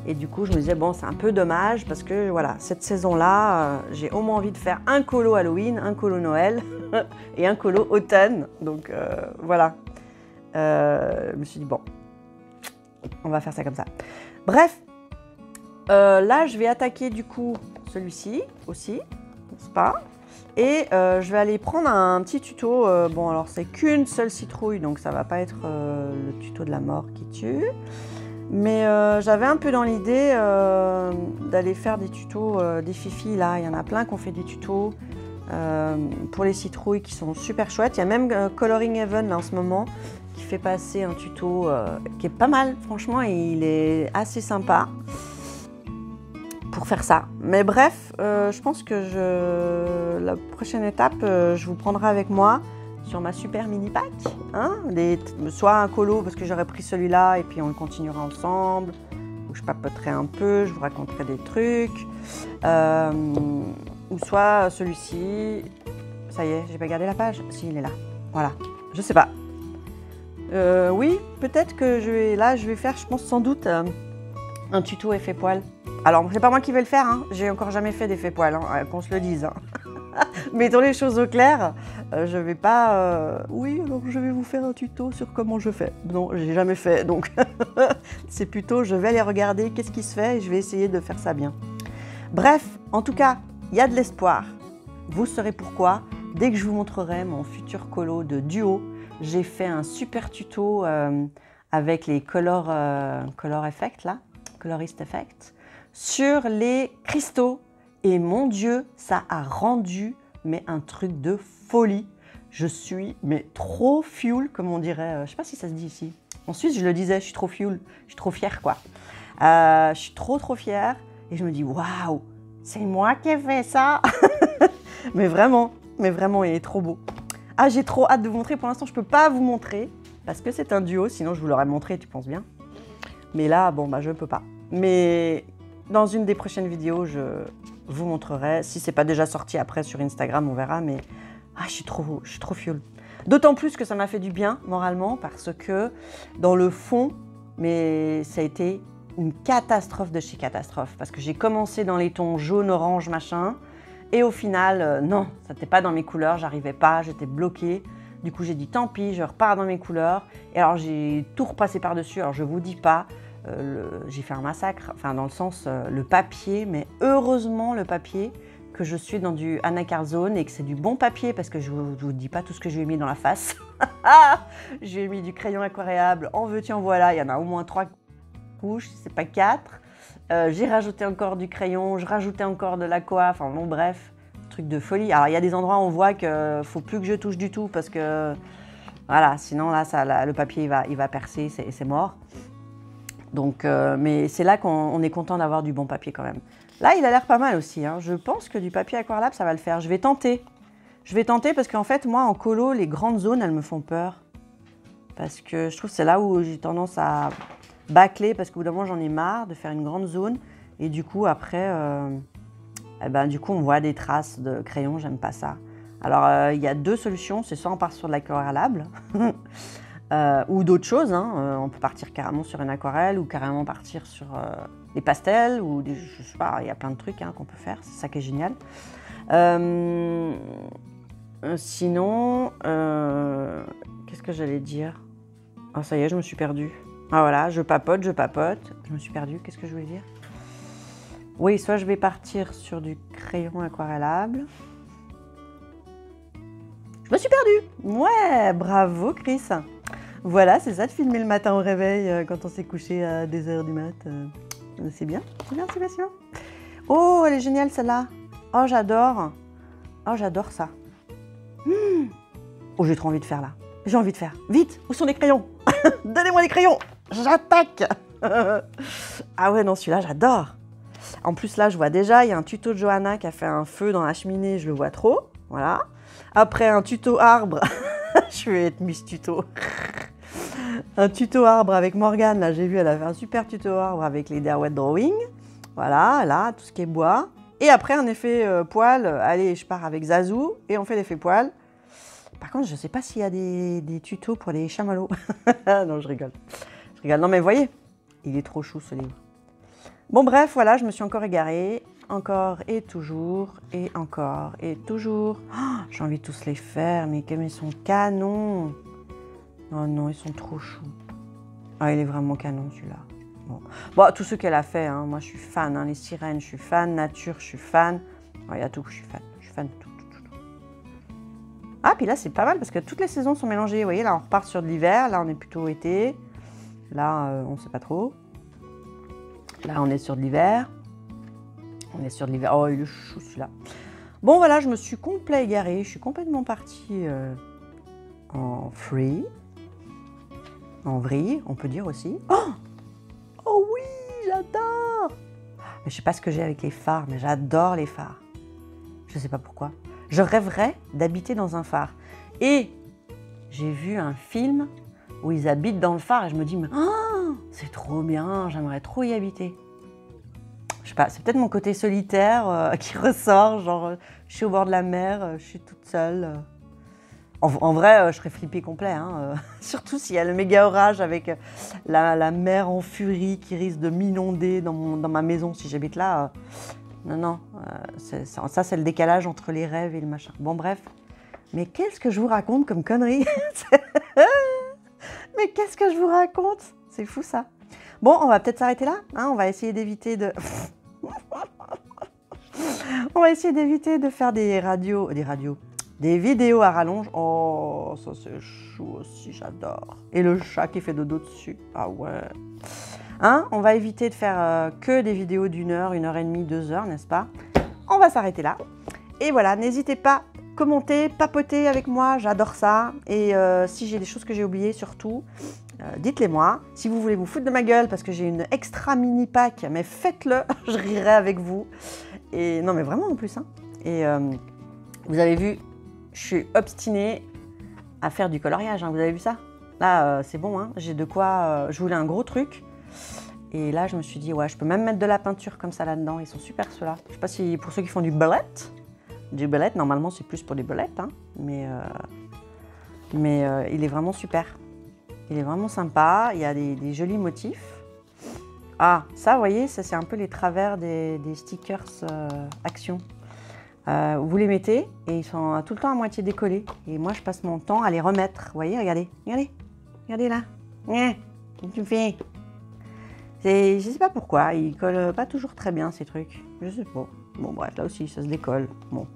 Et du coup, je me disais, bon, c'est un peu dommage, parce que, voilà, cette saison-là, j'ai au moins envie de faire un colo Halloween, un colo Noël et un colo automne. Donc, voilà. Je me suis dit, bon, on va faire ça comme ça. Bref. Là, je vais attaquer du coup celui-ci aussi, n'est-ce pas? Et je vais aller prendre un petit tuto. Bon, alors c'est qu'une seule citrouille, donc ça va pas être le tuto de la mort qui tue. Mais j'avais un peu dans l'idée d'aller faire des tutos des fifis là. Il y en a plein qui ont fait des tutos pour les citrouilles qui sont super chouettes. Il y a même Coloring Heaven là en ce moment qui fait passer un tuto qui est pas mal, franchement, et il est assez sympa. Pour faire ça. Mais bref, je pense que la prochaine étape, je vous prendrai avec moi sur ma super mini pack. Hein, soit un colo parce que j'aurais pris celui-là et puis on le continuera ensemble. Ou je papoterai un peu, je vous raconterai des trucs. Ou soit celui-ci. Ça y est, j'ai pas gardé la page. Si, il est là. Voilà. Je sais pas. Oui, peut-être que je vais faire, je pense sans doute, un tuto effet poil. Alors, c'est pas moi qui vais le faire, hein. J'ai encore jamais fait d'effet poil, hein, qu'on se le dise. Hein. Mettons les choses au clair, je vais pas... Oui, alors je vais vous faire un tuto sur comment je fais. Non, j'ai jamais fait, donc c'est plutôt je vais aller regarder qu'est-ce qui se fait et je vais essayer de faire ça bien. Bref, en tout cas, il y a de l'espoir. Vous saurez pourquoi. Dès que je vous montrerai mon futur colo de duo, j'ai fait un super tuto avec les color effect, là, colorist effect, sur les cristaux. Et mon Dieu, ça a rendu mais un truc de folie. Je suis mais trop fuel, comme on dirait. Je sais pas si ça se dit ici. En Suisse, je le disais, je suis trop fuel. Je suis trop fière, quoi. Je suis trop fière. Et je me dis, waouh, c'est moi qui ai fait ça. mais vraiment, il est trop beau. Ah, j'ai trop hâte de vous montrer. Pour l'instant, je peux pas vous montrer parce que c'est un duo. Sinon, je vous l'aurais montré, tu penses bien. Mais là, bon, je ne peux pas. Mais dans une des prochaines vidéos, je vous montrerai. Si c'est pas déjà sorti après sur Instagram, on verra. Mais je suis trop fuel. D'autant plus que ça m'a fait du bien moralement parce que dans le fond, mais ça a été une catastrophe de chez catastrophe. Parce que j'ai commencé dans les tons jaune, orange, machin. Et au final, non, ça n'était pas dans mes couleurs. J'arrivais pas, j'étais bloquée. Du coup, j'ai dit tant pis, je repars dans mes couleurs. Et alors, j'ai tout repassé par-dessus. Alors, je vous dis pas. J'ai fait un massacre, enfin dans le sens le papier, mais heureusement le papier que je suis dans du anacardzone et que c'est du bon papier parce que je vous dis pas tout ce que je lui ai mis dans la face. J'ai mis du crayon aquaréable, en veux-tu en voilà, il y en a au moins 3 couches, c'est pas 4. J'ai rajouté encore du crayon, je rajoutais encore de l'aqua, enfin bon bref, truc de folie. Alors il y a des endroits où on voit qu'il faut plus que je touche du tout parce que voilà, sinon là, le papier il va percer, c'est mort. Donc, mais c'est là qu'on est content d'avoir du bon papier quand même. Là, il a l'air pas mal aussi. Hein. Je pense que du papier aquarelab, ça va le faire. Je vais tenter. Je vais tenter parce qu'en fait, moi, en colo, les grandes zones, elles me font peur. Parce que je trouve que c'est là où j'ai tendance à bâcler parce qu'au bout d'un moment, j'en ai marre de faire une grande zone. Et du coup, après, du coup, on voit des traces de crayon. J'aime pas ça. Alors, il y a deux solutions. C'est soit on part sur de l'aquarelable. ou d'autres choses. Hein. On peut partir carrément sur une aquarelle ou carrément partir sur des pastels ou des, je sais pas, il y a plein de trucs hein, qu'on peut faire, c'est ça qui est génial. Sinon, qu'est-ce que j'allais dire? Ah ça y est, je me suis perdue. Ah voilà, je papote, je me suis perdue, qu'est-ce que je voulais dire? Oui, soit je vais partir sur du crayon aquarellable. Je me suis perdue. Ouais, bravo Chris. Voilà, c'est ça de filmer le matin au réveil quand on s'est couché à des heures du mat. C'est bien, c'est bien, c'est bien, c'est bien. Oh, elle est géniale celle-là. Oh, j'adore. Oh, j'adore ça. Oh, j'ai trop envie de faire là. J'ai envie de faire. Vite, où sont les crayons? Donnez-moi les crayons. J'attaque. Ah ouais, non, celui-là, j'adore. En plus, là, je vois déjà, il y a un tuto de Johanna qui a fait un feu dans la cheminée, je le vois trop. Voilà. Après, un tuto arbre. Je vais être Miss Tuto. Un tuto arbre avec Morgane, là, j'ai vu, elle a fait un super tuto arbre avec les Derwent Drawing. Voilà, là, tout ce qui est bois. Et après, un effet poil. Allez, je pars avec Zazou et on fait l'effet poil. Par contre, je ne sais pas s'il y a des tutos pour les chamallows. Non, je rigole. Je rigole. Non, mais vous voyez, il est trop chou, ce livre. Bon, bref, voilà, je me suis encore égarée. Encore et toujours, et encore et toujours. Oh, j'ai envie de tous les faire, mais comme ils sont canons. Oh non, ils sont trop choux. Ah, il est vraiment canon, celui-là. Bon, tous ceux qu'elle a fait, hein, moi je suis fan. Hein, les sirènes, je suis fan. Nature, je suis fan. Il y a tout, je suis fan. Je suis fan de tout. Ah, puis là, c'est pas mal parce que toutes les saisons sont mélangées. Vous voyez, là, on repart sur de l'hiver. Là, on est plutôt été. Là, on ne sait pas trop. Là, on est sur de l'hiver. On est sur de l'hiver. Oh, il est chou, celui-là. Bon, voilà, je me suis complètement égarée. Je suis complètement partie en free. En vrille, on peut dire aussi. Oh, oh oui, j'adore. Mais je sais pas ce que j'ai avec les phares, mais j'adore les phares. Je sais pas pourquoi. Je rêverais d'habiter dans un phare. Et j'ai vu un film où ils habitent dans le phare et je me dis, mais oh, c'est trop bien, j'aimerais trop y habiter. Je sais pas, c'est peut-être mon côté solitaire qui ressort, genre je suis au bord de la mer, je suis toute seule. En vrai, je serais flippée complet, hein, surtout s'il y a le méga orage avec la mer en furie qui risque de m'inonder dans ma maison si j'habite là. Non, ça c'est le décalage entre les rêves et le machin. Bon bref, mais qu'est-ce que je vous raconte comme connerie? Mais qu'est-ce que je vous raconte? C'est fou ça. Bon, on va peut-être s'arrêter là, hein, on va essayer d'éviter de... On va essayer d'éviter de faire des vidéos à rallonge. Oh, ça c'est chou aussi, j'adore. Et le chat qui fait dodo dessus. Ah ouais. Hein, on va éviter de faire que des vidéos d'1 heure, 1 heure et demie, 2 heures, n'est-ce pas? On va s'arrêter là. Et voilà, n'hésitez pas, commentez, papotez avec moi, j'adore ça. Et si j'ai des choses que j'ai oubliées, surtout, dites-les moi. Si vous voulez vous foutre de ma gueule parce que j'ai une extra mini pack, mais faites-le, je rirai avec vous. Et non mais vraiment en plus. Hein. Et vous avez vu, je suis obstinée à faire du coloriage, hein. Vous avez vu ça? Là, c'est bon, hein. J'ai de quoi... je voulais un gros truc. Et là, je me suis dit, ouais, je peux même mettre de la peinture comme ça là-dedans. Ils sont super, ceux-là. Je sais pas si pour ceux qui font du bullet. Du bullet, normalement, c'est plus pour des bullets. Hein. Mais il est vraiment super. Il est vraiment sympa. Il y a des jolis motifs. Ah, ça, vous voyez, ça, c'est un peu les travers des stickers Action. Vous les mettez et ils sont tout le temps à moitié décollés. Et moi, je passe mon temps à les remettre. Vous voyez, regardez, regardez, regardez là. Qu'est-ce que tu fais? Je sais pas pourquoi, ils collent pas toujours très bien ces trucs. Je sais pas. Bon, bref, là aussi, ça se décolle. Bon.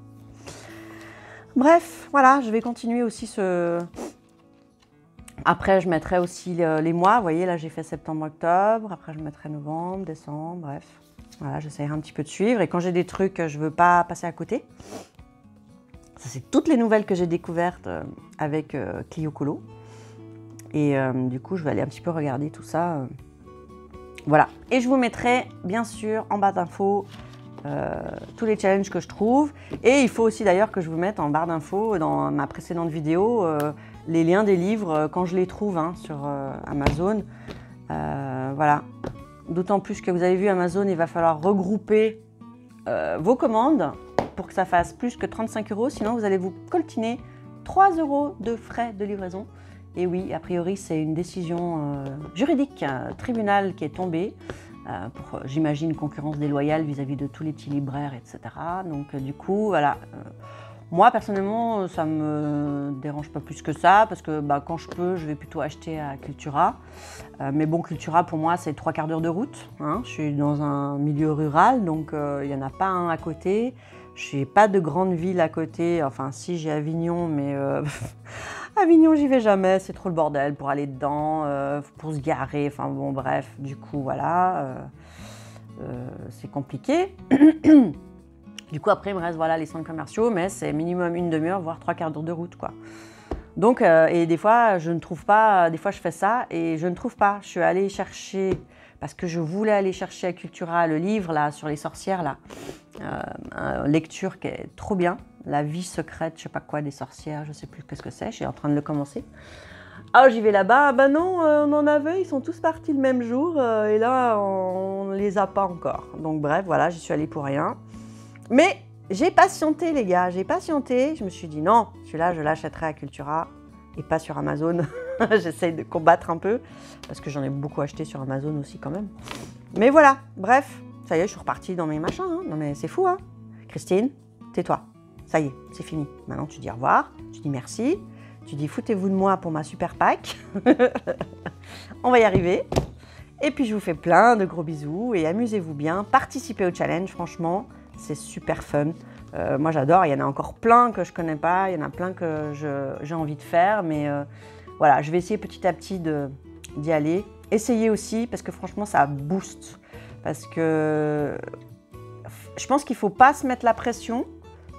Bref, voilà, je vais continuer aussi ce... Après, je mettrai aussi les mois. Vous voyez, là, j'ai fait septembre-octobre. Après, je mettrai novembre, décembre, bref. Voilà, j'essaierai un petit peu de suivre. Et quand j'ai des trucs, je veux pas passer à côté. Ça, c'est toutes les nouvelles que j'ai découvertes avec Clio Colo. Et du coup, je vais aller un petit peu regarder tout ça. Voilà. Et je vous mettrai, bien sûr, en barre d'infos, tous les challenges que je trouve. Et il faut aussi d'ailleurs que je vous mette en barre d'infos, dans ma précédente vidéo, les liens des livres quand je les trouve hein, sur Amazon. Voilà. D'autant plus que vous avez vu Amazon, il va falloir regrouper vos commandes pour que ça fasse plus que 35 €. Sinon, vous allez vous coltiner 3 € de frais de livraison. Et oui, a priori, c'est une décision juridique, tribunal qui est tombée pour, j'imagine, concurrence déloyale vis-à-vis de tous les petits libraires, etc. Donc du coup, voilà. Moi, personnellement, ça me dérange pas plus que ça, parce que quand je peux, je vais plutôt acheter à Cultura. Mais bon, Cultura, pour moi, c'est 3/4 d'heure de route. Hein. Je suis dans un milieu rural, donc il n'y en a pas un à côté. Je n'ai pas de grande ville à côté. Enfin, si, j'ai Avignon, mais Avignon, j'y vais jamais. C'est trop le bordel pour aller dedans, pour se garer. Enfin bon, bref, du coup, voilà. C'est compliqué. Du coup, après, il me reste voilà, les centres commerciaux, mais c'est minimum une demi-heure, voire 3/4 d'heure de route, quoi. Donc, et des fois, je ne trouve pas, des fois, je fais ça et je ne trouve pas. Je suis allée chercher, parce que je voulais aller chercher à Cultura le livre, là, sur les sorcières, là. Lecture qui est trop bien. La vie secrète, je sais pas quoi, des sorcières, je sais plus qu'est-ce que c'est, je suis en train de le commencer. Ah, j'y vais là-bas, bah non, on en avait, ils sont tous partis le même jour, et là, on ne les a pas encore. Donc bref, voilà, j'y suis allée pour rien. Mais j'ai patienté, les gars, j'ai patienté. Je me suis dit non, celui-là, je l'achèterai à Cultura et pas sur Amazon. J'essaye de combattre un peu parce que j'en ai beaucoup acheté sur Amazon aussi quand même. Mais voilà, bref, ça y est, je suis repartie dans mes machins. Hein. Non mais c'est fou, hein. Christine, tais-toi. Ça y est, c'est fini. Maintenant, tu dis au revoir, tu dis merci, tu dis foutez-vous de moi pour ma super pack. On va y arriver. Et puis, je vous fais plein de gros bisous et amusez-vous bien. Participez au challenge, franchement. C'est super fun. Moi, j'adore. Il y en a encore plein que je ne connais pas. Il y en a plein que j'ai envie de faire. Mais voilà, je vais essayer petit à petit d'y aller. Essayez aussi parce que franchement, ça booste. Parce que je pense qu'il ne faut pas se mettre la pression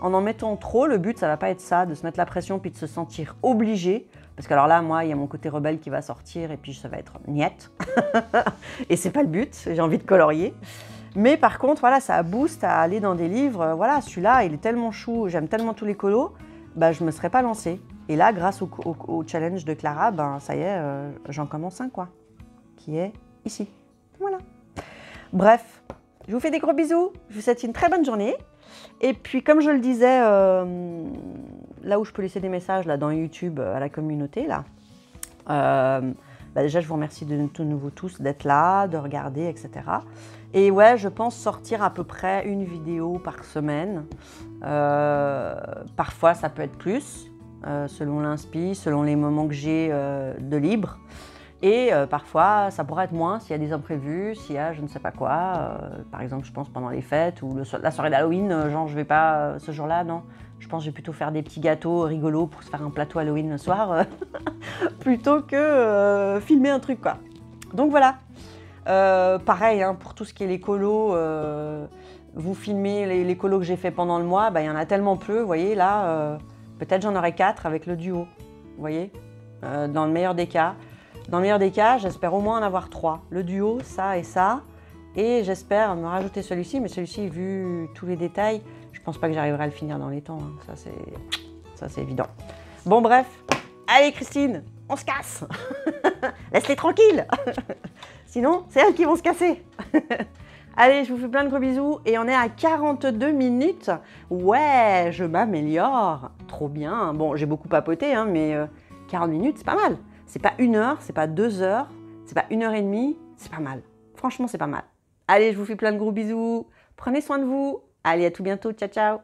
en mettant trop. Le but, ça ne va pas être ça, de se mettre la pression puis de se sentir obligé. Parce que alors là, moi, il y a mon côté rebelle qui va sortir et puis ça va être niette. Et c'est pas le but. J'ai envie de colorier. Mais par contre, voilà, ça booste à aller dans des livres. Voilà, celui-là, il est tellement chou, j'aime tellement tous les colos, je ne me serais pas lancée. Et là, grâce au challenge de Clara, ça y est, j'en commence un, quoi, qui est ici. Voilà. Bref, je vous fais des gros bisous. Je vous souhaite une très bonne journée. Et puis, comme je le disais, là où je peux laisser des messages, là, dans YouTube, à la communauté, là, déjà, je vous remercie de nouveau tous d'être là, de regarder, etc. Et ouais, je pense sortir à peu près une vidéo par semaine. Parfois, ça peut être plus, selon l'inspi, selon les moments que j'ai de libre. Et parfois, ça pourrait être moins s'il y a des imprévus, s'il y a je ne sais pas quoi. Par exemple, je pense pendant les fêtes ou la soirée d'Halloween, genre je vais pas ce jour-là, non. Je pense que je vais plutôt faire des petits gâteaux rigolos pour se faire un plateau Halloween le soir, plutôt que filmer un truc, quoi. Donc voilà. Pareil, hein, pour tout ce qui est les colos, vous filmez les colos que j'ai fait pendant le mois, il y en a tellement peu, vous voyez, là, peut-être j'en aurai 4 avec le duo, vous voyez, dans le meilleur des cas. Dans le meilleur des cas, j'espère au moins en avoir 3. Le duo, ça et ça. Et j'espère me rajouter celui-ci, mais celui-ci, vu tous les détails, je pense pas que j'arriverai à le finir dans les temps. Hein. Ça, c'est évident. Bon, bref. Allez, Christine, on se casse. Laisse-les tranquilles. Sinon, c'est elles qui vont se casser. Allez, je vous fais plein de gros bisous. Et on est à 42 minutes. Ouais, je m'améliore. Trop bien. Bon, j'ai beaucoup papoté, hein, mais 40 minutes, c'est pas mal. C'est pas 1 heure, c'est pas 2 heures, c'est pas 1 heure et demie, c'est pas mal. Franchement, c'est pas mal. Allez, je vous fais plein de gros bisous. Prenez soin de vous. Allez, à tout bientôt. Ciao, ciao.